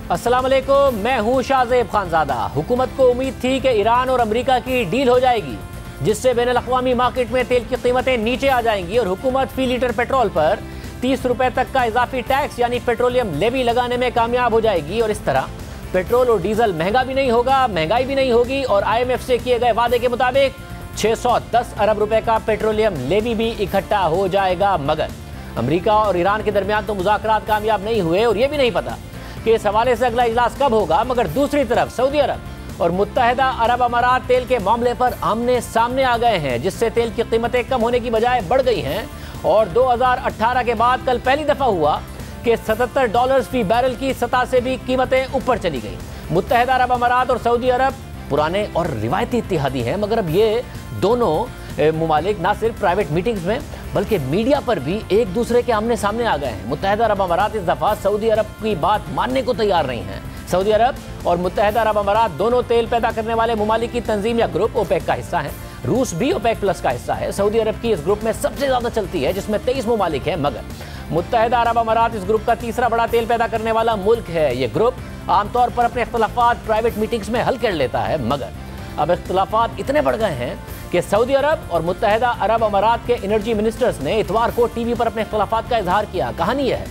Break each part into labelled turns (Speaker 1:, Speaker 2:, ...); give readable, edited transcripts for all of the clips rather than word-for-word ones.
Speaker 1: अस्सलाम वालेकुम, मैं हूं शाहजेब खानजादा। हुकूमत को उम्मीद थी कि ईरान और अमेरिका की डील हो जाएगी, जिससे बैनुल-अक़वामी मार्केट में तेल की कीमतें नीचे आ जाएंगी और हुकूमत फी लीटर पेट्रोल पर 30 रुपए तक का इजाफी टैक्स यानी पेट्रोलियम लेवी लगाने में कामयाब हो जाएगी और इस तरह पेट्रोल और डीजल महंगा भी नहीं होगा, महंगाई भी नहीं होगी और IMF से किए गए वादे के मुताबिक 610 अरब रुपए का पेट्रोलियम लेवी भी इकट्ठा हो जाएगा। मगर अमेरिका और ईरान के दरमियान तो मुज़ाकरात कामयाब नहीं हुए और ये भी नहीं पता कि इस हवाले से अगला इजलास कब होगा। मगर दूसरी तरफ सऊदी अरब और मुत्तहिदा अरब अमारात तेल के मामले पर आमने सामने आ गए हैं, जिससे तेल की कीमतें कम होने की बजाय बढ़ गई हैं और 2018 के बाद कल पहली दफा हुआ कि $77 फी बैरल की सतह से भी कीमतें ऊपर चली गई। मुत्तहिदा अरब अमारात और सऊदी अरब पुराने और रिवायती इत्तेहादी हैं, मगर अब ये दोनों मुमालिक ना सिर्फ प्राइवेट मीटिंग्स में बल्कि मीडिया पर भी एक दूसरे के आमने सामने आ गए हैं। मुत्तहिदा अरब अमारात इस दफ़ा सऊदी अरब की बात मानने को तैयार नहीं है। सऊदी अरब और मुत्तहिदा अरब अमारात दोनों तेल पैदा करने वाले मुमालिक की तंजीम या ग्रुप ओपेक का हिस्सा है। रूस भी ओपेक प्लस का हिस्सा है। सऊदी अरब की इस ग्रुप में सबसे ज़्यादा चलती है, जिसमें 23 मुमालिक हैं, मगर मुत्तहिदा अरब अमारात इस ग्रुप का तीसरा बड़ा तेल पैदा करने वाला मुल्क है। ये ग्रुप आमतौर पर अपने इख्तलाफात प्राइवेट मीटिंग्स में हल कर लेता है, मगर अब इख्तलाफात इतने बढ़ गए हैं कि सऊदी अरब और मुत्तहिदा अरब अमारात के एनर्जी मिनिस्टर्स ने इतवार को टीवी पर अपने इख्तलाफात का इजहार किया। कहानी यह है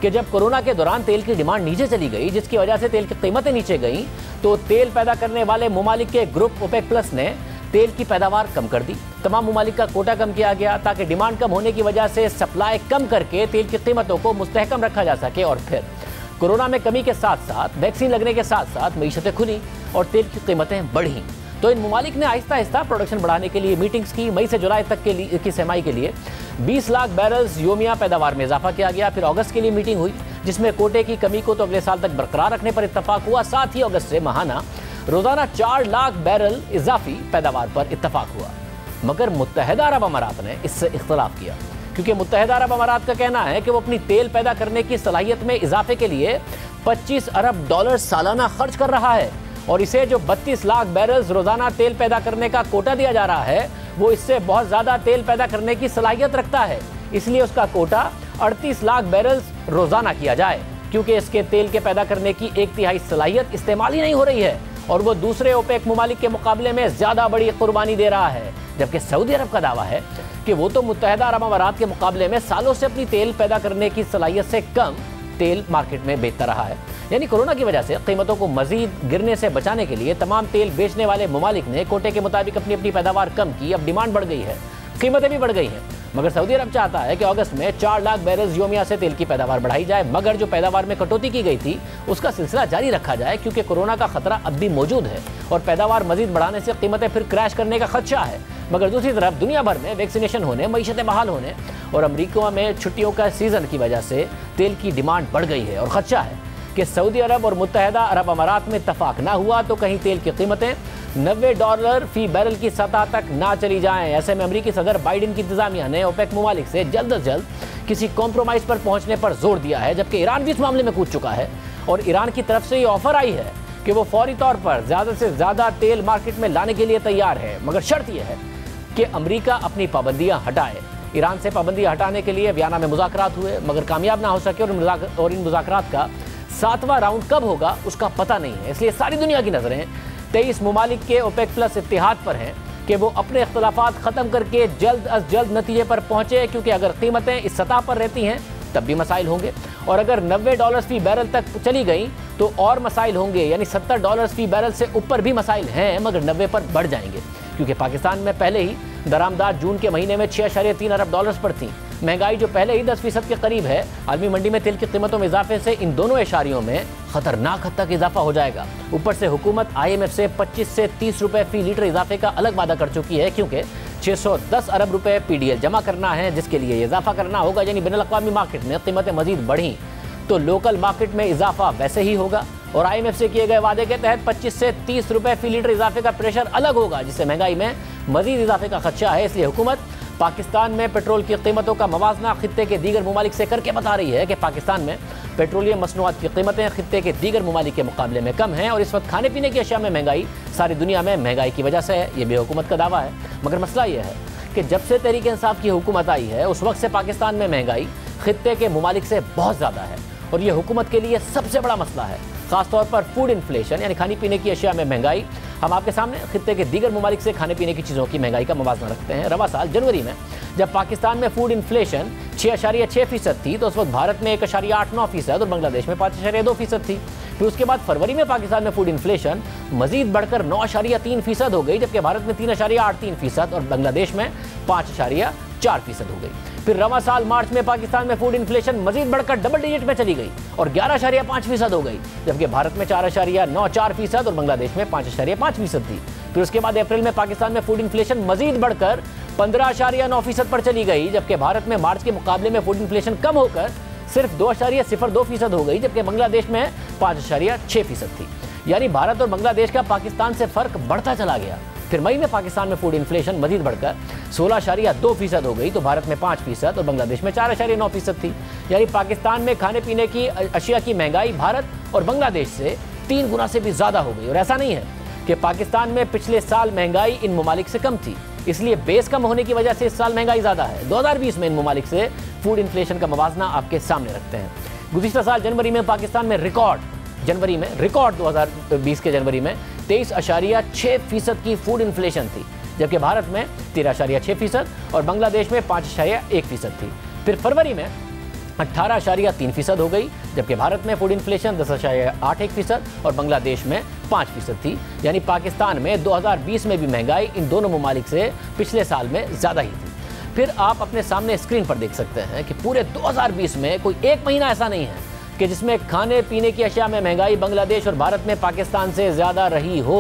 Speaker 1: कि जब कोरोना के दौरान तेल की डिमांड नीचे चली गई, जिसकी वजह से तेल की कीमतें नीचे गईं, तो तेल पैदा करने वाले मुमालिक के ग्रुप ओपेक प्लस ने तेल की पैदावार कम कर दी। तमाम मुमालिक का कोटा कम किया गया ताकि डिमांड कम होने की वजह से सप्लाई कम करके तेल की कीमतों को मुस्तहकम रखा जा सके। और फिर कोरोना में कमी के साथ साथ वैक्सीन लगने के साथ साथ मईशतें खुली और तेल की कीमतें बढ़ी। तो इन मुमालिक ने आहिस्ता आहिस्ता प्रोडक्शन बढ़ाने के लिए मीटिंग्स की। मई से जुलाई तक की सहमाई के लिए 20 लाख बैरल्स योमिया पैदावार में इजाफा किया गया। फिर अगस्त के लिए मीटिंग हुई, जिसमें कोटे की कमी को तो अगले साल तक बरकरार रखने पर इत्तफाक हुआ। साथ ही अगस्त से माहाना रोजाना 4 लाख बैरल इजाफी पैदावार पर इत्तफाक हुआ। मगर मुत्तहिदा अरब अमारात ने इससे इख्तलाफ किया, क्योंकि मुत्तहिदा अरब अमारात का कहना है कि वो अपनी तेल पैदा करने की सलाहियत में इजाफे के लिए $25 अरब सालाना खर्च कर रहा है और इसे जो 32 लाख बैरल्स रोजाना तेल पैदा करने का कोटा दिया जा रहा है, वो इससे बहुत ज्यादा तेल पैदा करने की सलाहियत रखता है। इसलिए उसका कोटा 38 लाख बैरल्स रोजाना किया जाए, क्योंकि इसके तेल के पैदा करने की 1/3 सलाहियत इस्तेमाल ही नहीं हो रही है और वो दूसरे ओपेक मुमालिक के मुकाबले में ज्यादा बड़ी कुर्बानी दे रहा है। जबकि सऊदी अरब का दावा है कि वो तो मुत्तहिदा अरब अमारात के मुकाबले में सालों से अपनी तेल पैदा करने की सलाहियत से कम तेल मार्केट में बेचता रहा है। यानी कोरोना की वजह से कीमतों को मजीद गिरने से बचाने के लिए तमाम तेल बेचने वाले मुमालिक ने कोटे के मुताबिक अपनी अपनी पैदावार कम की। अब डिमांड बढ़ गई है, कीमतें भी बढ़ गई हैं, मगर सऊदी अरब चाहता है कि अगस्त में 4 लाख बैरल्स योमिया से तेल की पैदावार बढ़ाई जाए। मगर जो पैदावार में कटौती की गई थी उसका सिलसिला जारी रखा जाए, क्योंकि कोरोना का खतरा अब भी मौजूद है और पैदावार मजीद बढ़ाने से कीमतें फिर क्रैश करने का खदशा है। मगर दूसरी तरफ दुनिया भर में वैक्सीनेशन होने, मईशतें बहाल होने और अमरीका में छुट्टियों का सीजन की वजह से तेल की डिमांड बढ़ गई है और खदशा है कि सऊदी अरब और मुत्तहिदा अरब अमारात में इत्तफाक ना हुआ तो कहीं तेल की कीमतें $90 फी बैरल की सतह तक ना चली जाएं। ऐसे में अमरीकी सदर बाइडेन की इंतजामिया ने ओपेक मुमालिक से जल्द अज जल्द किसी कॉम्प्रोमाइज पर पहुंचने पर जोर दिया है, जबकि ईरान भी इस मामले में कूद चुका है और ईरान की तरफ से ये ऑफर आई है कि वो फौरी तौर पर ज़्यादा से ज़्यादा तेल मार्केट में लाने के लिए तैयार है, मगर शर्त यह है कि अमरीका अपनी पाबंदियाँ हटाए। ईरान से पाबंदियाँ हटाने के लिए वियना में मुज़ाकरात हुए, मगर कामयाब ना हो सके और इन मुज़ाकरात का 7वां राउंड कब होगा उसका पता नहीं है। इसलिए सारी दुनिया की नज़रें 23 मुमालिक के ओपेक प्लस इत्तेहाद पर हैं कि वो अपने इख्तलाफात ख़त्म करके जल्द अज जल्द नतीजे पर पहुँचे, क्योंकि अगर कीमतें इस सतह पर रहती हैं तब भी मसाइल होंगे और अगर $90 फी बैरल तक चली गई तो और मसाइल होंगे। यानी $70 फी बैरल से ऊपर भी मसाइल हैं, मगर 90 पर बढ़ जाएंगे, क्योंकि पाकिस्तान में पहले ही दरामदार जून के महीने में $6.3 अरब पर थी। महंगाई जो पहले ही 10% के करीब है। आलमी मंडी में तेल की कीमतों में इजाफे से इन दोनों एशारियों में खतरनाक हद तक इजाफा हो जाएगा। ऊपर से हुकूमत IMF से 25 से 30 रुपए फी लीटर इजाफे का अलग वादा कर चुकी है, क्योंकि 610 अरब रुपए PDL जमा करना है, जिसके लिए इजाफा करना होगा। यानी बैनुल-अक़वामी मार्केट में कीमतें मजीद बढ़ी तो लोकल मार्केट में इजाफा वैसे ही होगा और IMF से किए गए वादे के तहत 25 से 30 रुपए फी लीटर इजाफे का प्रेशर अलग होगा, जिससे महंगाई में मजीद इजाफे का खदशा है। इसलिए हुकूमत पाकिस्तान में पेट्रोल की कीमतों का मवाजना खित्ते के दीगर मुमालिक से करके बता रही है कि पाकिस्तान में पेट्रोलियम मसनूआत की कीमतें खित्ते के दीगर मुमालिक के मुकाबले में कम हैं और इस वक्त खाने पीने की अशिया में महंगाई सारी दुनिया में महंगाई की वजह से है। ये भी हुकूमत का दावा है, मगर मसला यह है कि जब से तहरीक इंसाफ की हुकूमत आई है उस वक्त से पाकिस्तान में महंगाई खित्ते के मुमालिक से बहुत ज़्यादा है और ये हुकूमत के लिए सबसे बड़ा मसला है, खासतौर पर फूड इन्फ्लेशन यानी खाने पीने की अशिया में महंगाई। हम आपके सामने खित्ते के दीगर ममालिक से खाने पीने की चीज़ों की महंगाई का मुवाजना रखते हैं। रवा साल जनवरी में जब पाकिस्तान में फूड इन्फ्लेशन 6.6% थी तो उस वक्त भारत में 1.89% और बांग्लादेश में 5.2% थी। फिर उसके बाद फरवरी में पाकिस्तान में फूड इन्फ्लेशन मजीद बढ़कर 9.3% हो गई, जबकि भारत में 3.83% और बांग्लादेश में 5.4% हो गई। फिर रवा साल मार्च में पाकिस्तान में फूड इन्फ्लेशन मजीद बढ़कर डबल डिजिट में चली गई और 11.5% हो गई, जबकि भारत में 4.94% और बांग्लादेश में 5.5% थी। फिर उसके बाद अप्रैल में पाकिस्तान में फूड इन्फ्लेशन मजीद बढ़कर 15.9% पर चली गई, जबकि भारत में मार्च के मुकाबले में फूड इन्फ्लेशन कम होकर सिर्फ 2.02% हो गई, जबकि बांग्लादेश में 5.6% थी। यानी भारत और बांग्लादेश का पाकिस्तान से फर्क बढ़ता चला गया। फिर मई में पाकिस्तान में फूड इन्फ्लेशन मजीद बढ़कर 16.2% हो गई तो भारत में 5% और बांग्लादेश में 4.9% थी। यानी पाकिस्तान में खाने पीने की अशिया की महंगाई भारत और बांग्लादेश से 3 गुना से भी ज़्यादा हो गई। और ऐसा नहीं है कि पाकिस्तान में पिछले साल महंगाई इन ममालिक से कम थी, इसलिए बेस कम होने की वजह से इस साल महंगाई ज़्यादा है। 2020 में इन ममालिक से फूड इन्फ्लेशन का मवाजना आपके सामने रखते हैं। गुज़िश्ता साल जनवरी में पाकिस्तान में रिकॉर्ड 2020 के जनवरी में 23.6% की फूड इन्फ्लेशन थी, जबकि भारत में 13.6% और बांग्लादेश में 5.1% थी। फिर फरवरी में 18.3% हो गई, जबकि भारत में फूड इन्फ्लेशन 10.81% और बांग्लादेश में 5% थी। यानी पाकिस्तान में 2020 में भी महंगाई इन दोनों ममालिक से पिछले साल में ज़्यादा ही थी। फिर आप अपने सामने स्क्रीन पर देख सकते हैं कि पूरे 2020 में कोई एक महीना ऐसा नहीं है कि जिसमें खाने पीने की अशिया में महंगाई बांग्लादेश और भारत में पाकिस्तान से ज़्यादा रही हो।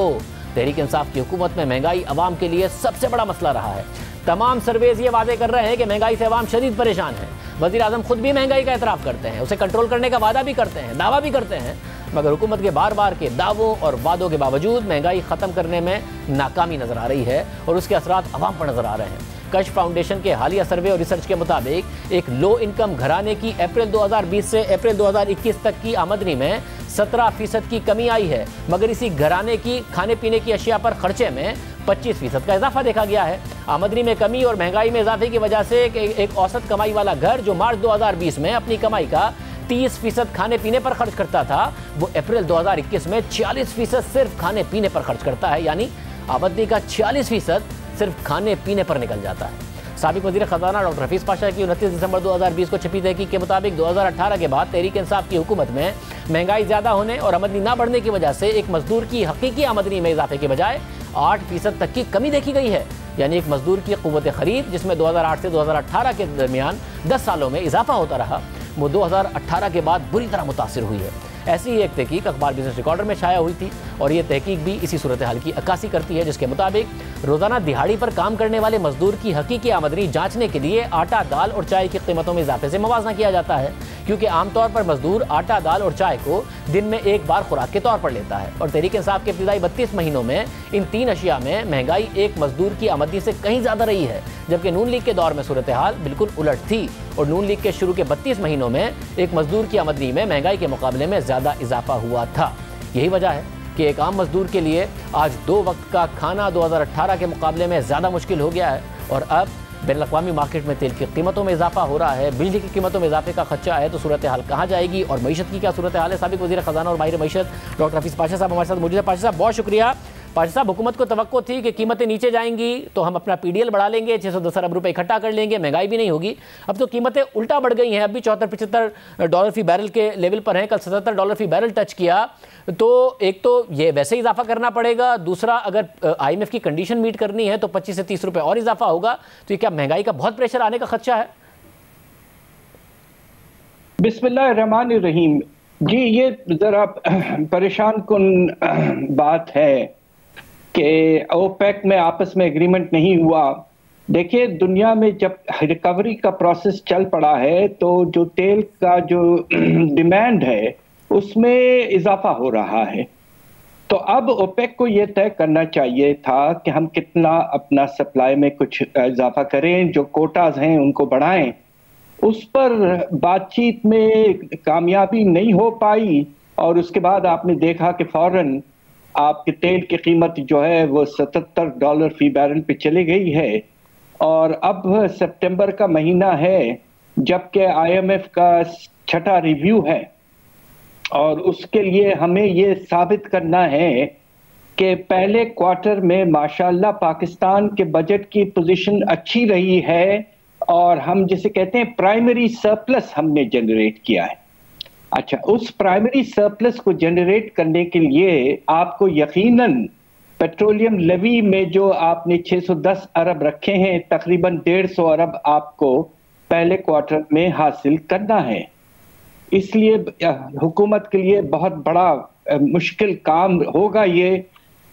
Speaker 1: तहरीक इंसाफ की हुकूमत में महंगाई अवाम के लिए सबसे बड़ा मसला रहा है। तमाम सर्वेज ये वादे कर रहे हैं कि महंगाई से अवाम शदीद परेशान है। वज़ीर आज़म खुद भी महंगाई का एतराफ़ करते हैं, उसे कंट्रोल करने का वादा भी करते हैं, दावा भी करते हैं, मगर हुकूमत के बार बार के दावों और वादों के बावजूद महंगाई ख़त्म करने में नाकामी नज़र आ रही है और उसके असरात अवाम पर नज़र आ रहे हैं। कश फाउंडेशन के हालिया सर्वे और रिसर्च के मुताबिक एक लो इनकम घराने की अप्रैल 2020 से अप्रैल 2021 तक की आमदनी में 17% की कमी आई है, मगर इसी घराने की खाने पीने की अशिया पर खर्चे में 25% का इजाफा देखा गया है। आमदनी में कमी और महंगाई में इजाफे की वजह से एक औसत कमाई वाला घर जो मार्च 2020 में अपनी कमाई का 30% खाने पीने पर खर्च करता था, वो अप्रैल 2021 में 46% सिर्फ खाने पीने पर खर्च करता है। यानी आमदनी का 46% सिर्फ खाने पीने पर निकल जाता है। साबिक वज़ीर ख़जाना डॉक्टर हफीज़ पाशा की 29 दिसंबर 2020 को छपी तहकीक के मुताबिक 2018 के बाद तहरीक इंसाफ की हुकूमत में महंगाई ज़्यादा होने और आमदनी ना बढ़ने की वजह से एक मजदूर की हकीकी आमदनी में इजाफे के बजाय 8% तक की कमी देखी गई है। यानी एक मजदूर की क़ुव्वत ख़रीद जिसमें 2008 से 2018 के दरमियान 10 सालों में इजाफा होता रहा, वो 2018 के बाद बुरी तरह मुतासिर हुई है। ऐसी ही एक तहकीक अखबार बिजनेस रिकॉर्डर में छाया हुई थी और ये तहकीक भी इसी सूरत हाल की अक्कासी करती है, जिसके मुताबिक रोज़ाना दिहाड़ी पर काम करने वाले मजदूर की हकीकी आमदनी जांचने के लिए आटा, दाल और चाय की कीमतों में इजाफे से मुवाजना किया जाता है, क्योंकि आमतौर पर मजदूर आटा, दाल और चाय को दिन में एक बार खुराक के तौर पर लेता है। और तहरीक इंसाफ के इब्तिदाई 32 महीनों में इन 3 अशिया में महंगाई एक मजदूर की आमदनी से कहीं ज़्यादा रही है, जबकि नून लीग के दौर में सूरत हाल बिल्कुल उलट थी और नून लीग के शुरू के 32 महीनों में एक मजदूर की आमदनी में महंगाई के मुकाबले में ज़्यादा इजाफा हुआ था। यही वजह है कि एक आम मजदूर के लिए आज 2 वक्त का खाना 2018 के मुकाबले में ज़्यादा मुश्किल हो गया है और अब बैनुल-अक़वामी मार्केट में तेल की कीमतों में इजाफा हो रहा है, बिजली की कीमतों में इजाफे का खदशा है, तो सूरत हाल कहाँ जाएगी और मईशत की क्या सूरत हाल है। साबिक वज़ीर ख़जाना और माहिर मईशत डॉक्टर हफीज़ पाशा साहब हमारे साथ मौजूद है। पाशा साहब बहुत शुक्रिया। पाशा साहब, हुकूमत को तवक्को थी कि कीमतें नीचे जाएंगी तो हम अपना PDL बढ़ा लेंगे, 610 अरब रुपए इकट्ठा कर लेंगे, महंगाई भी नहीं होगी। अब तो कीमतें उल्टा बढ़ गई हैं, अब भी $74-75 फी बैरल के लेवल पर हैं, कल $77 फी बैरल टच किया। तो एक तो ये वैसे ही इजाफा करना पड़ेगा, दूसरा अगर IMF की कंडीशन मीट करनी है तो 25 से 30 रुपए और इजाफा होगा। तो ये क्या महंगाई का बहुत प्रेशर आने का खदशा है?
Speaker 2: बिस्मिल्लाहिर्रहमानिर्रहीम। जी, ये जरा परेशान कुन बात है कि ओपेक में आपस में एग्रीमेंट नहीं हुआ। देखिए, दुनिया में जब रिकवरी का प्रोसेस चल पड़ा है तो जो तेल का जो डिमांड है उसमें इजाफा हो रहा है। तो अब ओपेक को यह तय करना चाहिए था कि हम कितना अपना सप्लाई में कुछ इजाफा करें, जो कोटाज हैं उनको बढ़ाएं। उस पर बातचीत में कामयाबी नहीं हो पाई और उसके बाद आपने देखा कि फौरन आपके तेल की कीमत जो है वो $77 फी बैरल पे चली गई है। और अब सितंबर का महीना है जबकि IMF का 6ठा रिव्यू है और उसके लिए हमें ये साबित करना है कि पहले क्वार्टर में माशाल्लाह पाकिस्तान के बजट की पोजीशन अच्छी रही है और हम जिसे कहते हैं प्राइमरी सरप्लस हमने जनरेट किया है। अच्छा, उस प्राइमरी सरप्लस को जनरेट करने के लिए आपको यकीनन पेट्रोलियम लेवी में जो आपने 610 अरब रखे हैं, तकरीबन 150 अरब आपको पहले क्वार्टर में हासिल करना है। इसलिए हुकूमत के लिए बहुत बड़ा मुश्किल काम होगा ये,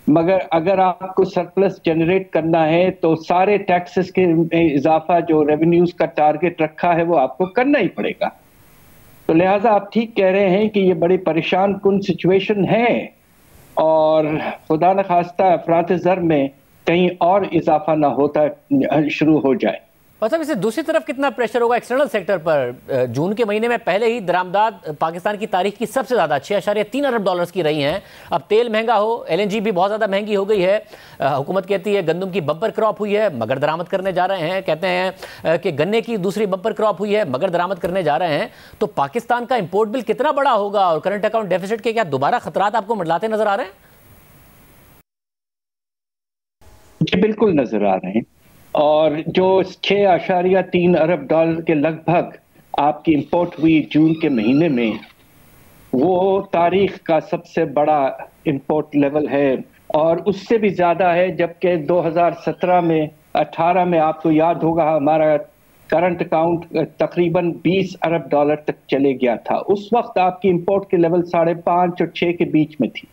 Speaker 2: मगर अगर आपको सरप्लस जनरेट करना है तो सारे टैक्सेस के इजाफा जो रेवेन्यूज का टारगेट रखा है वो आपको करना ही पड़ेगा। तो लिहाजा आप ठीक कह रहे हैं कि ये बड़ी परेशान कुन सिचुएशन है और खुदा न खास्ता अफरात ज़र में कहीं और इजाफा ना होता शुरू हो जाए।
Speaker 1: और साहब इसे दूसरी तरफ कितना प्रेशर होगा एक्सटर्नल सेक्टर पर? जून के महीने में पहले ही दरामदाद पाकिस्तान की तारीख की सबसे ज़्यादा 6.3 अरब डॉलर्स की रही हैं। अब तेल महंगा हो, LNG भी बहुत ज़्यादा महंगी हो गई है। हुकूमत कहती है गंदम की बम्पर क्रॉप हुई है, मगर दरामद करने जा रहे हैं। कहते हैं कि गन्ने की दूसरी बम्पर क्रॉप हुई है, मगर दरामद करने जा रहे हैं। तो पाकिस्तान का इम्पोर्ट बिल कितना बड़ा होगा और करंट अकाउंट डेफिसिट के क्या दोबारा खतरात आपको मंडलाते नजर आ रहे हैं?
Speaker 2: जी बिल्कुल नजर आ रहे हैं। और जो 6.3 अरब डॉलर के लगभग आपकी इंपोर्ट हुई जून के महीने में, वो तारीख का सबसे बड़ा इंपोर्ट लेवल है और उससे भी ज्यादा है। जबकि 2017 में 18 में आपको याद होगा हमारा करंट अकाउंट तकरीबन 20 अरब डॉलर तक चले गया था। उस वक्त आपकी इंपोर्ट के लेवल 5.5 और 6 के बीच में थी।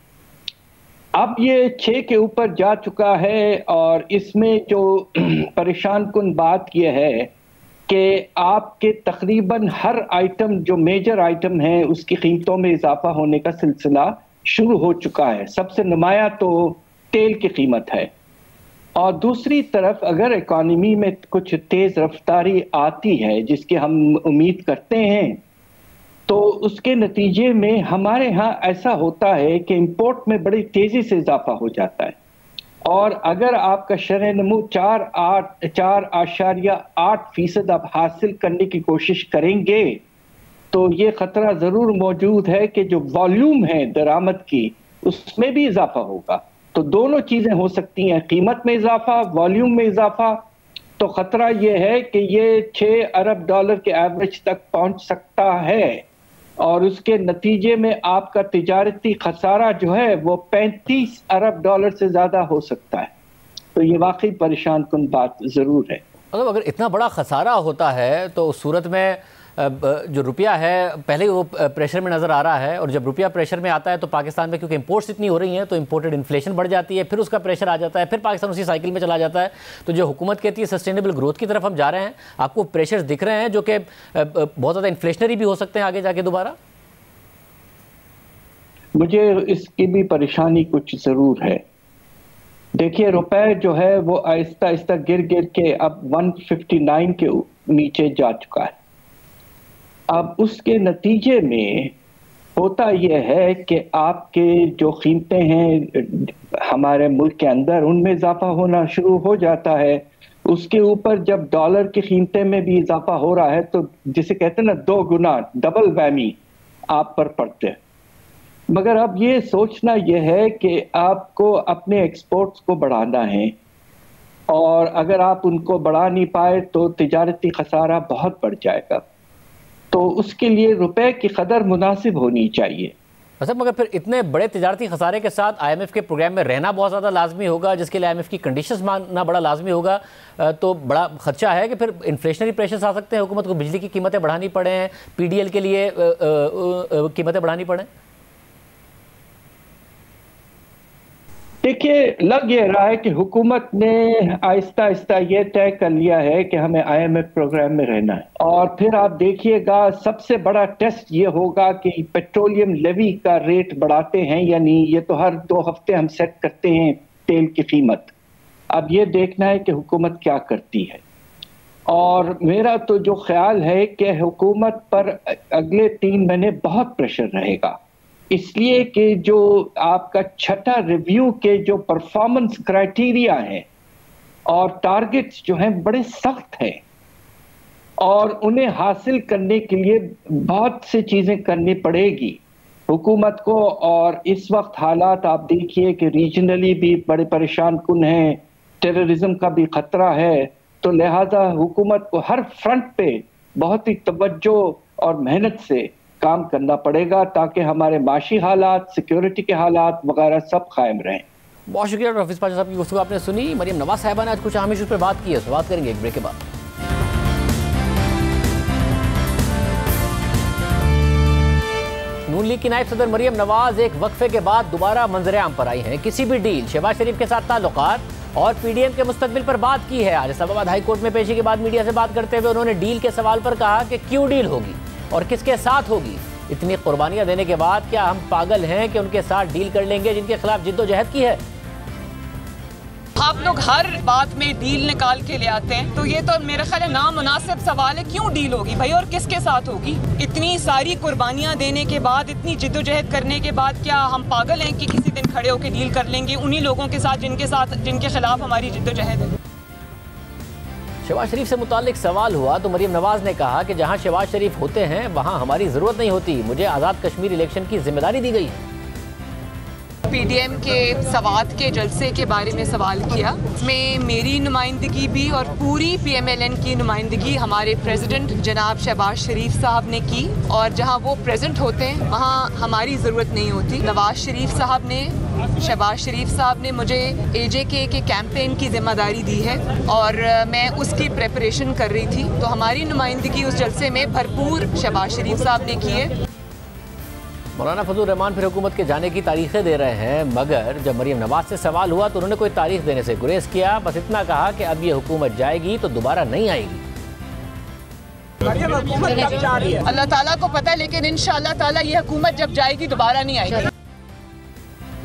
Speaker 2: अब ये 6 के ऊपर जा चुका है और इसमें जो परेशान कुन बात यह है कि आपके तकरीबन हर आइटम जो मेजर आइटम है उसकी कीमतों में इजाफा होने का सिलसिला शुरू हो चुका है। सबसे नुमाया तो तेल की कीमत है और दूसरी तरफ अगर इकॉनमी में कुछ तेज रफ्तारी आती है जिसकी हम उम्मीद करते हैं तो उसके नतीजे में हमारे यहाँ ऐसा होता है कि इंपोर्ट में बड़ी तेजी से इजाफा हो जाता है और अगर आपका शरह नमू 4.8% आप हासिल करने की कोशिश करेंगे तो ये खतरा जरूर मौजूद है कि जो वॉल्यूम है दरामद की उसमें भी इजाफा होगा। तो दोनों चीजें हो सकती हैं, कीमत में इजाफा, वॉल्यूम में इजाफा। तो खतरा ये है कि ये 6 अरब डॉलर के एवरेज तक पहुंच सकता है और उसके नतीजे में आपका तिजारती खसारा जो है वो 35 अरब डॉलर से ज्यादा हो सकता है। तो ये वाकई परेशान कुन बात जरूर है।
Speaker 1: मतलब अगर इतना बड़ा खसारा होता है तो उस सूरत में जो रुपया है पहले वो प्रेशर में नज़र आ रहा है और जब रुपया प्रेशर में आता है तो पाकिस्तान में क्योंकि इंपोर्ट्स इतनी हो रही हैं तो इंपोर्टेड इन्फ्लेशन बढ़ जाती है, फिर उसका प्रेशर आ जाता है, फिर पाकिस्तान उसी साइकिल में चला जाता है। तो जो हुकूमत कहती है सस्टेनेबल ग्रोथ की तरफ हम जा रहे हैं, आपको प्रेशर्स दिख रहे हैं जो कि बहुत ज़्यादा इन्फ्लेशनरी भी हो सकते हैं आगे जाके दोबारा?
Speaker 2: मुझे इसकी भी परेशानी कुछ ज़रूर है। देखिए रुपए जो है वो आहिस्ता आहिस्ता गिर गिर के अब 159 के नीचे जा चुका है। अब उसके नतीजे में होता यह है कि आपके जो कीमतें हैं हमारे मुल्क के अंदर उनमें इजाफा होना शुरू हो जाता है। उसके ऊपर जब डॉलर की कीमतें में भी इजाफा हो रहा है तो जिसे कहते हैं ना 2 गुना डबल वैमी आप पर पड़ते हैं। मगर अब ये सोचना यह है कि आपको अपने एक्सपोर्ट्स को बढ़ाना है और अगर आप उनको बढ़ा नहीं पाए तो तिजारती खसारा बहुत बढ़ जाएगा। तो उसके लिए रुपए की कदर मुनासिब होनी चाहिए।
Speaker 1: अच्छा, मगर फिर इतने बड़े तिजारती खसारे के साथ IMF के प्रोग्राम में रहना बहुत ज़्यादा लाजमी होगा, जिसके लिए IMF की कंडीशंस मानना बड़ा लाजमी होगा। तो बड़ा खर्चा है कि फिर इन्फ्लेशनरी प्रेशर्स आ सकते हैं, हुकूमत को बिजली की कीमतें बढ़ानी पड़े, PDL के लिए कीमतें बढ़ानी पड़े।
Speaker 2: देखिए लग ये रहा है कि हुकूमत ने आहिस्ता आहिस्ता ये तय कर लिया है कि हमें IMF प्रोग्राम में रहना है और फिर आप देखिएगा सबसे बड़ा टेस्ट ये होगा कि पेट्रोलियम लेवी का रेट बढ़ाते हैं या नहीं। ये तो हर 2 हफ्ते हम सेट करते हैं तेल की कीमत। अब ये देखना है कि हुकूमत क्या करती है और मेरा तो जो ख्याल है कि हुकूमत पर अगले 3 महीने बहुत प्रेशर रहेगा, इसलिए कि जो आपका छठा रिव्यू के जो परफॉर्मेंस क्राइटेरिया हैं और टारगेट्स जो हैं बड़े सख्त हैं और उन्हें हासिल करने के लिए बहुत सी चीजें करनी पड़ेगी। हुकूमत को। और इस वक्त हालात आप देखिए कि रीजनली भी बड़े परेशान कुन हैं, टेररिज्म का भी खतरा है, तो लिहाजा हुकूमत को हर फ्रंट पे बहुत ही तवज्जो और मेहनत से काम करना पड़ेगा ताकि हमारे माशी हालात, सिक्योरिटी के हालात वगैरह सब कायम रहें।
Speaker 1: बहुत शुक्रिया डॉक्टर हफीज पाशा साहब की गुफ्तगू आपने सुनी। मरियम नवाज साहिबा ने आज कुछ अहम इशूज़ पर बात की है, बात करेंगे एक ब्रेक के बाद। नून लीग की नायब सदर मरियम नवाज एक वक्फे के बाद दोबारा मंजर-ए-आम पर आई हैं। किसी भी डील, शहबाज शरीफ के साथ ताल्लुकात और पीडीएम के मुस्तकबिल पर बात की है। आज इस्लामाबाद हाई कोर्ट में पेशी के बाद मीडिया से बात करते हुए उन्होंने डील के सवाल पर कहा कि क्यों डील होगी और किसके साथ होगी। इतनी कुर्बानियां देने के बाद क्या हम पागल हैं कि उनके साथ डील कर लेंगे जिनके खिलाफ जिद्दोजहद की है।
Speaker 3: आप लोग हर बात में डील निकाल के ले आते हैं, तो ये तो मेरा ख्याल है नामुनासिब सवाल है। क्यों डील होगी भाई और किसके साथ होगी? इतनी सारी कुर्बानियां देने के बाद, इतनी जिद्दोजहद करने के बाद क्या हम पागल हैं कि किसी दिन खड़े होकर डील कर लेंगे उन्हीं लोगों के साथ जिनके खिलाफ हमारी जिद्दोजहद है।
Speaker 1: शहबाज शरीफ से मुतालिक सवाल हुआ तो मरियम नवाज ने कहा कि जहां शहबाज शरीफ होते हैं वहां हमारी जरूरत नहीं होती। मुझे आज़ाद कश्मीर इलेक्शन की जिम्मेदारी दी गई है।
Speaker 3: पीडीएम के सवात के जलसे के बारे में सवाल किया, इसमें मेरी नुमाइंदगी भी और पूरी पीएमएलएन की नुमाइंदगी हमारे प्रेसिडेंट जनाब शहबाज शरीफ साहब ने की, और जहां वो प्रेजेंट होते हैं वहां हमारी ज़रूरत नहीं होती। नवाज शरीफ साहब ने, शहबाज शरीफ साहब ने मुझे एजेके के कैंपेन की जिम्मेदारी दी है और मैं उसकी प्रेपरेशन कर रही थी, तो हमारी नुमाइंदगी उस जलसे में भरपूर शहबाज शरीफ साहब ने की है।
Speaker 1: मौलाना फजल रहमान फिर हुकूमत के जाने की तारीखें दे रहे हैं, मगर जब मरियम नवाज से सवाल हुआ तो उन्होंने कोई तारीख देने से गुरेज किया। बस इतना कहा कि अब ये हुकूमत जाएगी तो दोबारा नहीं आएगी।
Speaker 3: अल्लाह ताला को पता है, लेकिन इंशाअल्लाह ताला ये हुकूमत जब जाएगी दोबारा नहीं आएगी।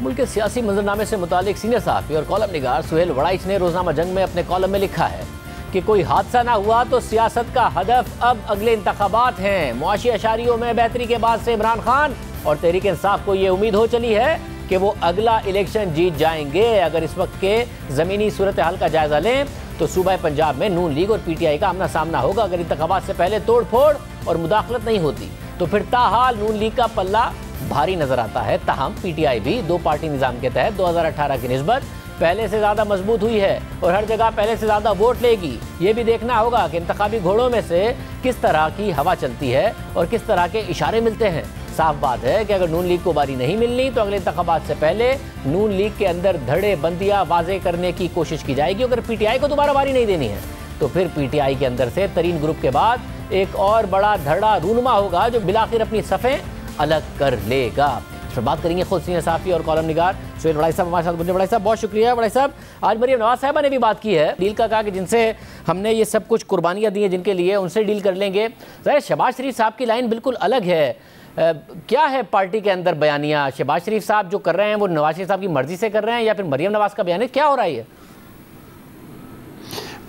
Speaker 1: मुल्क के सियासी मंजरनामे से मुतालिक सीनियर सहाफ़ी और कॉलम निगार सुहेल वड़ाइच ने रोजनामा जंग में अपने कॉलम में लिखा है कि कोई हादसा ना हुआ तो सियासत का हदफ अब अगले इंतखाबात हैं। मुआशी अशारियों में बेहतरी के बाद से इमरान खान और तहरीक इंसाफ को ये उम्मीद हो चली है कि वो अगला इलेक्शन जीत जाएंगे। अगर इस वक्त के ज़मीनी सूरत हाल का जायज़ा लें तो सूबा पंजाब में नून लीग और पीटीआई का आमना सामना होगा। अगर इंतखाबात से पहले तोड़ फोड़ और मुदाखलत नहीं होती तो फिर ताहाल नून लीग का पल्ला भारी नजर आता है। ताहम पीटीआई भी दो पार्टी निज़ाम के तहत 2018 की निस्बत पहले से ज़्यादा मजबूत हुई है और हर जगह पहले से ज़्यादा वोट लेगी। ये भी देखना होगा कि इंतखाबी घोड़ों में से किस तरह की हवा चलती है और किस तरह के इशारे मिलते हैं। साफ बात है कि अगर नून लीग को बारी नहीं मिलनी तो अगले इंतखाबात से पहले नून लीग के अंदर धड़े बंदियाँ वाजे करने की कोशिश की जाएगी। अगर पीटीआई को दोबारा बारी नहीं देनी है तो फिर पीटीआई के अंदर से तरीन ग्रुप के बाद एक और बड़ा धड़ा रूनुमा होगा जो बिलाखिर अपनी सफ़ें अलग कर लेगा। इस पर बात करेंगे खुद सीनियर साफ़ी और कॉलम निगार सुहेल वड़ाइच साहब हमारे साथ। वड़ाइच साहब बहुत शुक्रिया। वड़ाइच साहब, आज मरियम नवाज साहिबा ने भी बात की है, डील का कहा कि जिनसे हमने ये सब कुछ कुर्बानियाँ दी हैं जिनके लिए, उनसे डील कर लेंगे। ज़ाहिर शहबाज शरीफ साहब की लाइन बिल्कुल अलग है। क्या है पार्टी के अंदर बयानिया? शहबाज शरीफ साहब जो कर रहे हैं वो नवाज शरीफ साहब की मर्जी से कर रहे हैं या फिर मरियम नवाज का बयान है? क्या हो रहा है?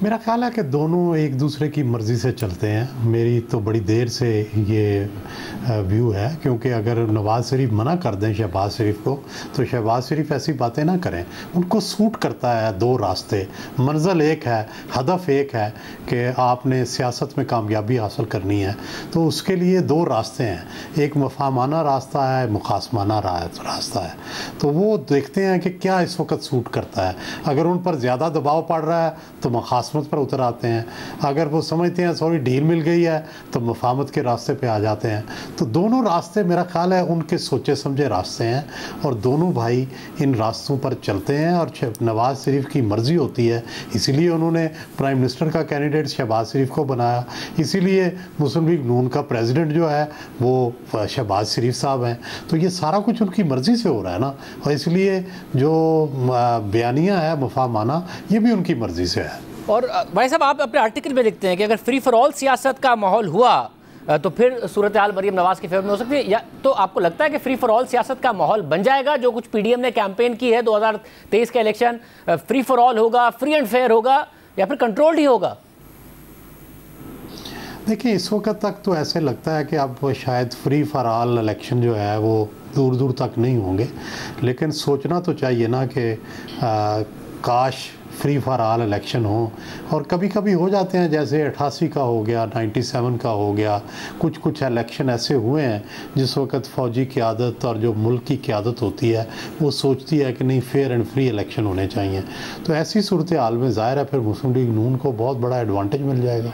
Speaker 4: मेरा ख्याल है कि दोनों एक दूसरे की मर्ज़ी से चलते हैं। मेरी तो बड़ी देर से ये व्यू है, क्योंकि अगर नवाज़ शरीफ मना कर दें शहबाज शरीफ को तो शहबाज शरीफ ऐसी बातें ना करें। उनको सूट करता है दो रास्ते, मंजिल एक है, हदफ एक है कि आपने सियासत में कामयाबी हासिल करनी है, तो उसके लिए दो रास्ते हैं। एक मफामाना रास्ता है, मुखासमाना रास्ता है। तो वो देखते हैं कि क्या इस वक्त सूट करता है। अगर उन पर ज़्यादा दबाव पड़ रहा है तो मुखासमत पर उतर आते हैं। अगर वो समझते हैं सॉरी डील मिल गई है तो मुफाहमत के रास्ते पे आ जाते हैं। तो दोनों रास्ते मेरा ख्याल है उनके सोचे समझे रास्ते हैं और दोनों भाई इन रास्तों पर चलते हैं। और नवाज शरीफ की मर्ज़ी होती है, इसीलिए उन्होंने प्राइम मिनिस्टर का कैंडिडेट शहबाज शरीफ को बनाया, इसीलिए मुस्लिम लीग नून का प्रेसिडेंट जो है वो शहबाज शरीफ साहब हैं। तो ये सारा कुछ उनकी मर्ज़ी से हो रहा है ना, और इसलिए जो बयानियाँ है मुफाहमाना, ये भी उनकी मर्ज़ी से है।
Speaker 1: और भाई साहब, आप अपने आर्टिकल में लिखते हैं कि अगर फ्री फॉर ऑल सियासत का माहौल हुआ तो फिर सूरत हाल मरियम नवाज के फेवर में हो सकती है, या तो आपको लगता है कि फ्री फॉर ऑल सियासत का माहौल बन जाएगा? जो कुछ पीडीएम ने कैंपेन की है 2023 का इलेक्शन फ्री फॉर ऑल होगा, फ्री एंड फेयर होगा, या फिर कंट्रोल्ड ही होगा?
Speaker 4: देखिए, इस वक्त तक तो ऐसे लगता है कि अब शायद फ्री फॉर ऑल इलेक्शन जो है वो दूर दूर तक नहीं होंगे, लेकिन सोचना तो चाहिए ना कि काश फ्री फॉर ऑल इलेक्शन हो, और कभी कभी हो जाते हैं, जैसे 88 का हो गया, 97 का हो गया, कुछ कुछ इलेक्शन ऐसे हुए हैं जिस वक्त फ़ौजी क़यादत और जो मुल्क की क़यादत होती है वो सोचती है कि नहीं फेयर एंड फ्री इलेक्शन होने चाहिए। तो ऐसी सूरत हाल में ज़ाहिर है फिर मुस्लिम लीग नून को बहुत बड़ा एडवांटेज मिल जाएगा।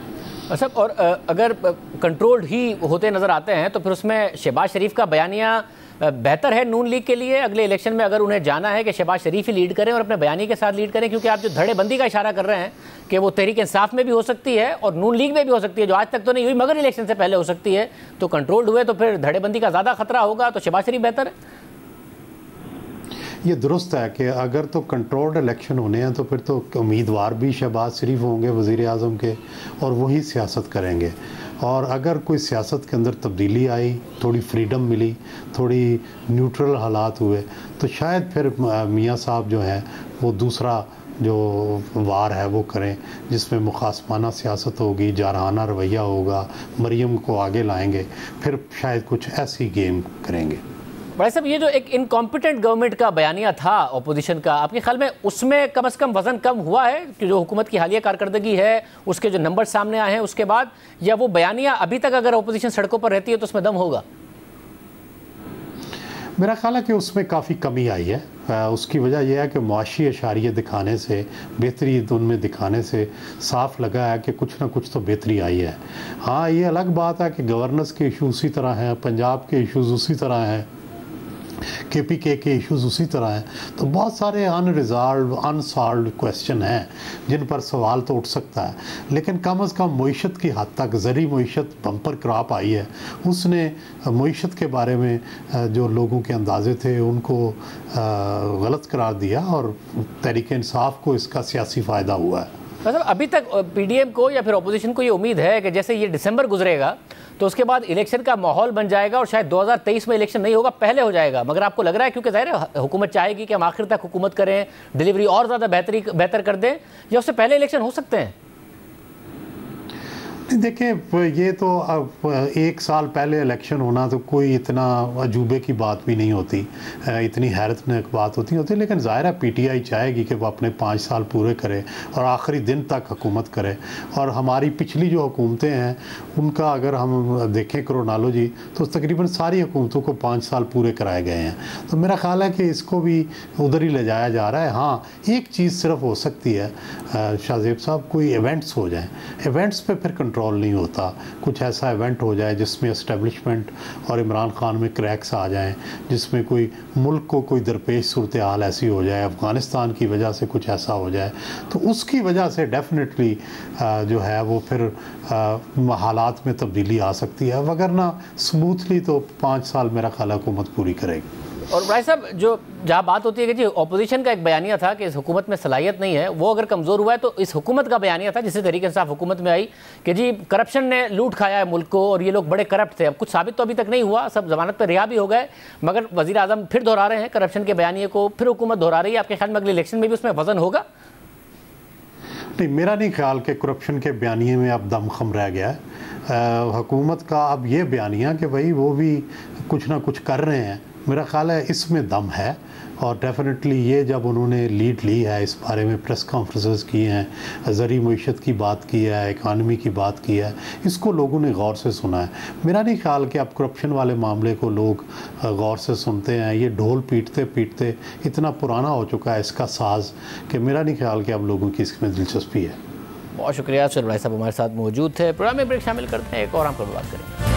Speaker 1: अच्छा, और अगर कंट्रोल्ड ही होते नज़र आते हैं तो फिर उसमें शहबाज शरीफ का बयानिया बेहतर है नून लीग के लिए अगले इलेक्शन में, अगर उन्हें जाना है कि शहबाज शरीफ ही लीड करें और अपने बयानी के साथ लीड करें, क्योंकि आप जो धड़ेबंदी का इशारा कर रहे हैं कि वो तहरीक इंसाफ में भी हो सकती है और नून लीग में भी हो सकती है, जो आज तक तो नहीं हुई मगर इलेक्शन से पहले हो सकती है, तो कंट्रोल्ड हुए तो फिर धड़ेबंदी का ज़्यादा खतरा होगा, तो शहबाज शरीफ बेहतर है।
Speaker 4: ये दुरुस्त है कि अगर तो कंट्रोल्ड इलेक्शन होने हैं तो फिर तो उम्मीदवार भी शहबाज शरीफ होंगे वज़ीर आज़म के, और वही सियासत करेंगे। और अगर कोई सियासत के अंदर तब्दीली आई, थोड़ी फ्रीडम मिली, थोड़ी न्यूट्रल हालात हुए, तो शायद फिर मियाँ साहब जो हैं वो दूसरा जो वार है वो करें, जिसमें मुखासमाना सियासत होगी, जारहाना रवैया होगा, मरियम को आगे लाएंगे, फिर शायद कुछ ऐसी गेम करेंगे।
Speaker 1: भाई साहब, ये जो एक इनकॉम्पिटेंट गवर्नमेंट का बयानिया था अपोजिशन का, आपके ख्याल में उसमें कम से कम वजन कम हुआ है कि जो हुकूमत की हालिया कारकर्दगी है उसके जो नंबर सामने आए हैं उसके बाद, या वो बयानिया अभी तक अगर अपोजिशन सड़कों पर रहती है तो उसमें दम होगा?
Speaker 4: मेरा ख्याल है कि उसमें काफ़ी कमी आई है। उसकी वजह यह है कि मुआशी इशारे दिखाने से, बेहतरी उनमें दिखाने से साफ लगा है कि कुछ ना कुछ तो बेहतरी आई है। हाँ, ये अलग बात है कि गवर्नेंस के इशू उसी तरह हैं, पंजाब के इशूज़ उसी तरह हैं, KPK के इश्यूज़ उसी तरह हैं, तो बहुत सारे अनरिजॉल्व अनसॉल्व क्वेश्चन हैं जिन पर सवाल तो उठ सकता है। लेकिन कम अज़ कम मईशत की हद तक ज़री मईशत बम्पर क्रॉप आई है, उसने मईशत के बारे में जो लोगों के अंदाजे थे उनको गलत करार दिया और तहरीक इंसाफ को इसका सियासी फ़ायदा हुआ है।
Speaker 1: मतलब अभी तक PDM को या फिर अपोजिशन को ये उम्मीद है कि जैसे ये दिसंबर गुजरेगा तो उसके बाद इलेक्शन का माहौल बन जाएगा और शायद 2023 में इलेक्शन नहीं होगा, पहले हो जाएगा, मगर आपको लग रहा है क्योंकि ज़ाहिर है हुकूमत चाहेगी कि हम आखिर तक हुकूमत करें, डिलीवरी और ज़्यादा बेहतर कर दें, या उससे पहले इलेक्शन हो सकते हैं?
Speaker 4: देखिए, ये तो अब एक साल पहले इलेक्शन होना तो कोई इतना अजूबे की बात भी नहीं होती, इतनी हैरतनाक बात होती, लेकिन ज़ाहिर है PTI चाहेगी कि वो अपने 5 साल पूरे करे और आखिरी दिन तक हुकूमत करे। और हमारी पिछली जो हुकूमतें हैं उनका अगर हम देखें क्रोनोलॉजी तो तकरीबन सारी हुकूमतों को 5 साल पूरे कराए गए हैं, तो मेरा ख्याल है कि इसको भी उधर ही ले जाया जा रहा है। हाँ, एक चीज़ सिर्फ हो सकती है शाहजेब साहब, कोई इवेंट्स हो जाएँ, इवेंट्स पे फिर कंट्रोल नहीं होता, कुछ ऐसा इवेंट हो जाए जिसमें एस्टेब्लिशमेंट और इमरान खान में क्रैक्स आ जाएं, जिसमें कोई मुल्क को कोई दरपेश सूरत हाल ऐसी हो जाए, अफ़गानिस्तान की वजह से कुछ ऐसा हो जाए, तो उसकी वजह से डेफिनेटली जो है वो फिर हालात में तब्दीली आ सकती है, वगरना स्मूथली तो 5 साल मेरा ख्याल हुकूमत पूरी करेगी।
Speaker 1: और भाई साहब, जो जहाँ बात होती है कि जी ऑपोजिशन का एक बयानिया था कि इस हुकूमत में सलाहियत नहीं है, वो अगर कमज़ोर हुआ है तो इस हुकूमत का बयानिया था जिससे तहरीक इंसाफ हुकूमत में आई कि जी करप्शन ने लूट खाया है मुल्क को और ये लोग बड़े करप्ट थे। अब कुछ साबित तो अभी तक नहीं हुआ, सब जमानत पर रिहा भी हो गए, मगर वज़ीर आज़म फिर दोहरा रहे हैं करप्शन के बयानिए को, फिर हुकूमत दोहरा रही है। आपके ख्याल में अगले इलेक्शन में भी उसमें वजन होगा?
Speaker 4: नहीं, मेरा नहीं ख्याल कि करप्शन के बयानिए में अब दमखम रह गया है। हुकूमत का अब ये बयानिया कि भाई वो भी कुछ ना कुछ कर रहे हैं, मेरा ख्याल है इसमें दम है। और डेफिनेटली ये जब उन्होंने लीड ली है, इस बारे में प्रेस कॉन्फ्रेंसेस की हैं, ज़री मईशत की बात की है, इकानमी की बात की है, इसको लोगों ने गौर से सुना है। मेरा नहीं ख्याल कि अब करप्शन वाले मामले को लोग गौर से सुनते हैं। ये ढोल पीटते पीटते इतना पुराना हो चुका है इसका साज कि मेरा नहीं ख्याल कि अब लोगों की इसमें दिलचस्पी है।
Speaker 1: बहुत शुक्रिया सर, भाई साहब हमारे साथ मौजूद थे। प्रोग्राम में ब्रेक शामिल करते हैं, एक और हम पर बात करेंगे।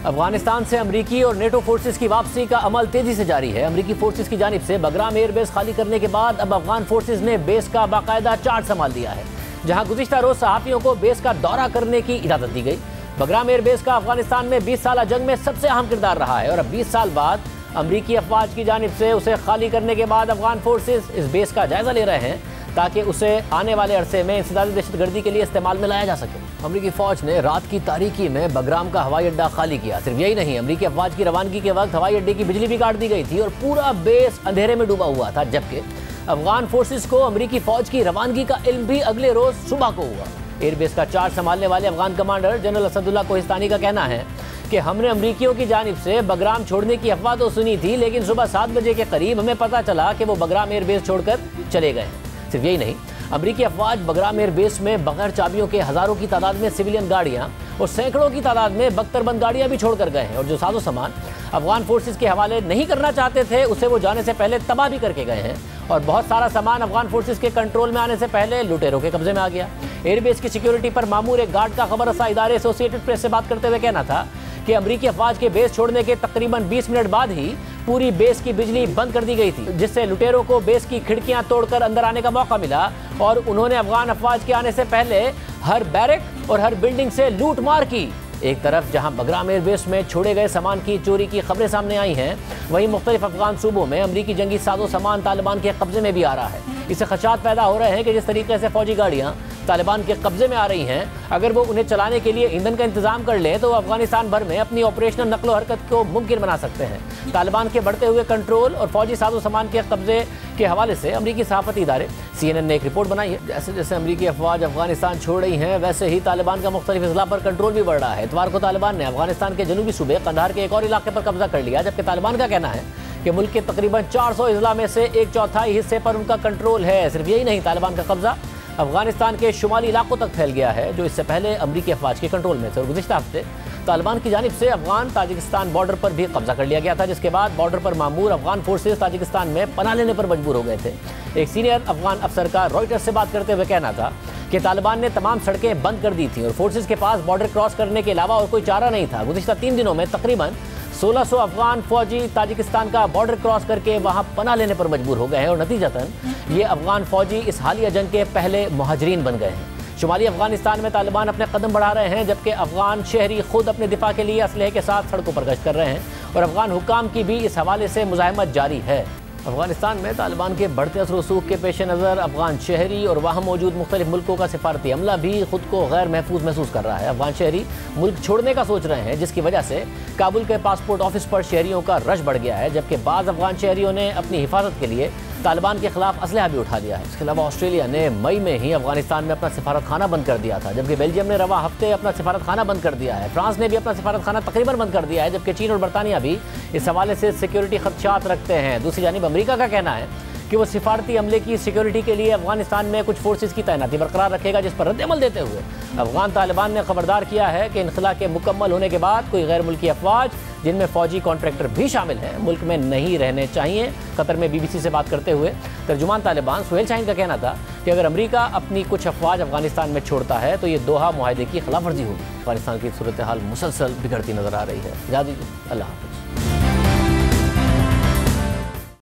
Speaker 1: अफगानिस्तान से अमरीकी और नेटो फोर्सेस की वापसी का अमल तेजी से जारी है। अमरीकी फोर्सेस की जानिब से बगराम एयरबेस खाली करने के बाद अब अफगान फोर्सेस ने बेस का बाकायदा चार्ट संभाल लिया है, जहां गुज़िश्ता रोज सहाफ़ियों को बेस का दौरा करने की इजाज़त दी गई। बगराम एयरबेस का अफगानिस्तान में 20 साल जंग में सबसे अहम किरदार रहा है और अब 20 साल बाद अमरीकी अफवाज की जानिब से उसे खाली करने के बाद अफगान फोर्सेस इस बेस का जायजा ले रहे हैं ताकि उसे आने वाले अरसे में इंसदादी दहशतगर्दी के लिए इस्तेमाल में लाया जा सके। अमरीकी फ़ौज ने रात की तारीकी में बगराम का हवाई अड्डा खाली किया। सिर्फ यही नहीं, अमरीकी अफवाज की रवानगी के वक्त हवाई अड्डे की बिजली भी काट दी गई थी और पूरा बेस अंधेरे में डूबा हुआ था, जबकि अफगान फोर्सेस को अमरीकी फ़ौज की रवानगी का इल्म भी अगले रोज़ सुबह को हुआ। एयरबेस का चार्ज संभालने वाले अफगान कमांडर जनरल असदुल्ला कोहिस्तानी का कहना है कि हमने अमरीकियों की जानिब से बगराम छोड़ने की अफवाह तो सुनी थी, लेकिन सुबह 7 बजे के करीब हमें पता चला कि वो बगराम एयरबेस छोड़कर चले गए हैं। सिर्फ यही नहीं, अमरीकी अफवाज बगराम एयरबेस में बगैर चाबियों के हज़ारों की तादाद में सिविलियन गाड़ियां और सैकड़ों की तादाद में बख्तरबंद गाड़ियां भी छोड़कर गए हैं, और जो साजो सामान अफगान फोर्सेस के हवाले नहीं करना चाहते थे उसे वो जाने से पहले तबाह भी करके गए हैं, और बहुत सारा सामान अफगान फोर्सेस के कंट्रोल में आने से पहले लुटेरों के कब्जे में आ गया। एयरबेस की सिक्योरिटी पर मामूर एक गार्ड का खबर रसा इदारे एसोसिएटेड प्रेस से बात करते हुए कहना था कि अमरीकी अफवाज के बेस छोड़ने के तकरीबन 20 मिनट बाद ही पूरी बेस की बिजली बंद कर दी गई थी, जिससे लुटेरों को बेस की खिड़कियां तोड़कर अंदर आने का मौका मिला, और उन्होंने अफगान अफवाज के आने से पहले हर बैरक और हर बिल्डिंग से लूट मार की। एक तरफ जहां बगराम एयरबेस में छोड़े गए सामान की चोरी की खबरें सामने आई हैं, वहीं मुख्तलिफ अफगान सूबों में अमरीकी जंगी साजो सामान तालिबान के कब्जे में भी आ रहा है। इससे खदशात पैदा हो रहे हैं कि जिस तरीके से फौजी गाड़ियां तालिबान के कब्जे में आ रही हैं, अगर वो उन्हें चलाने के लिए ईंधन का इंतजाम कर लें तो अफगानिस्तान भर में अपनी ऑपरेशनल नकलो हरकत को मुमकिन बना सकते हैं। तालिबान के बढ़ते हुए कंट्रोल और फौजी साजो सामान के कब्जे के हवाले से अमरीकी सहाफती इदारे CNN ने एक रिपोर्ट बनाई है। जैसे जैसे अमरीकी अफवाज अफगानिस्तान छोड़ रही हैं, वैसे ही तालिबान का मुख्तलिफ अजला पर कंट्रोल भी बढ़ रहा है। इतवार को तालिबान ने अफगानिस्तान के जनूबी सूबे कंधार के एक और इलाके पर कब्जा कर लिया, जबकि तालिबान का कहना है कि मुल्क के तकरीबन 400 अजला में से 1/4 हिस्से पर उनका कंट्रोल है। सिर्फ यही नहीं, तालिबान का कब्जा अफगानिस्तान के शुमाली इलाकों तक फैल गया है, जो इससे पहले अमरीकी अफवाज के कंट्रोल में थे। और गुज़िश्ता हफ्ते तालिबान की जानिब से अफगान ताजिकिस्तान बॉर्डर पर भी कब्जा कर लिया गया था, जिसके बाद बॉर्डर पर मामूर अफगान फोर्सेस ताजिकिस्तान में पनाह लेने पर मजबूर हो गए थे। एक सीनियर अफगान अफसर का रॉयटर्स से बात करते हुए कहना था कि तालिबान ने तमाम सड़कें बंद कर दी थी और फोर्सेस के पास बॉर्डर क्रॉस करने के अलावा और कोई चारा नहीं था। गुज़िश्ता 3 दिनों में तकरीबन 1600 अफगान फौजी ताजिकिस्तान का बॉर्डर क्रॉस करके वहां पनाह लेने पर मजबूर हो गए हैं, और नतीजतन ये अफगान फौजी इस हालिया जंग के पहले मुहाजिरीन बन गए हैं। शुमाली अफगानिस्तान में तालिबान अपने कदम बढ़ा रहे हैं, जबकि अफगान शहरी खुद अपने दिफा के लिए असलहे के साथ सड़कों पर गश्त कर रहे हैं, और अफगान हुकाम की भी इस हवाले से मुज़ाहमत जारी है। अफगानिस्तान में तालिबान के बढ़ते असर रसूख के पेश नज़र अफगान शहरी और वहाँ मौजूद मुख्तलिफ मुल्कों का सिफारती अमला भी खुद को गैर महफूज महसूस कर रहा है। अफगान शहरी मुल्क छोड़ने का सोच रहे हैं, जिसकी वजह से काबुल के पासपोर्ट ऑफिस पर शहरियों का रश बढ़ गया है, जबकि बाज़ अफगान शहरियों ने अपनी हिफाजत के लिए तालिबान के खिलाफ असलहा भी उठा लिया है। इसके अलावा ऑस्ट्रेलिया ने मई में ही अफगानिस्तान में अपना सिफारत खाना बंद कर दिया था, जबकि बेल्जियम ने रवा हफ्ते अपना सिफारत खाना बंद कर दिया है। फ्रांस ने भी अपना सिफारत खाना तकरीबन बंद कर दिया है, जबकि चीन और बरतानिया भी इस हवाले से सिक्योरिटी खदशात रखते हैं। दूसरी जानिब अमरीका का कहना है कि वो सिफारती अमले की सिक्योरिटी के लिए अफगानिस्तान में कुछ फोर्सेस की तैनाती बरकरार रखेगा, जिस पर रद्द-ए-अमल देते हुए अफगान तालिबान ने खबरदार किया है कि इनखला के मुकम्मल होने के बाद कोई गैर मुल्की अफवाज, जिनमें फौजी कॉन्ट्रैक्टर भी शामिल हैं, मुल्क में नहीं रहने चाहिए। कतर में BBC से बात करते हुए तर्जुमान तालिबान सुहेल शाहीन का कहना था कि अगर अमरीका अपनी कुछ अफवाज अफगानिस्तान में छोड़ता है तो ये दोहा मुआहदे की खिलाफ वर्जी होगी। अफगानिस्तान की सूरत हाल मुसलसल बिगड़ती नजर आ रही है। इजाज़त दीजिए, अल्लाह हाफ़िज़।